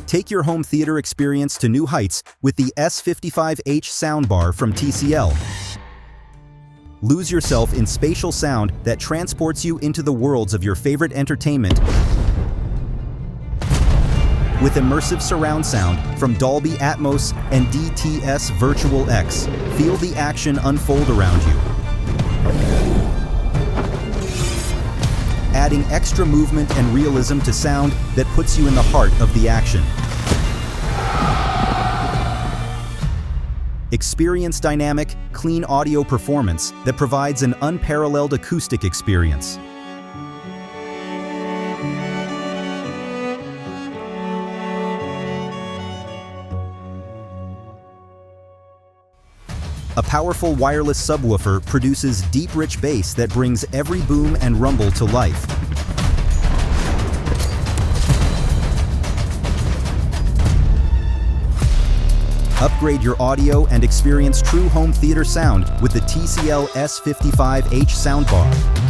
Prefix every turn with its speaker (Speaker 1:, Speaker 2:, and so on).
Speaker 1: Take your home theater experience to new heights with the S55 Sound Bar from TCL. Lose yourself in spatial sound that transports you into the worlds of your favorite entertainment with immersive surround sound from Dolby Atmos and DTS Virtual X. Feel the action unfold around you, adding extra movement and realism to sound that puts you in the heart of the action. Experience dynamic, clean audio performance that provides an unparalleled acoustic experience. A powerful wireless subwoofer produces deep, rich bass that brings every boom and rumble to life. Upgrade your audio and experience true home theater sound with the TCL S55 Sound Bar.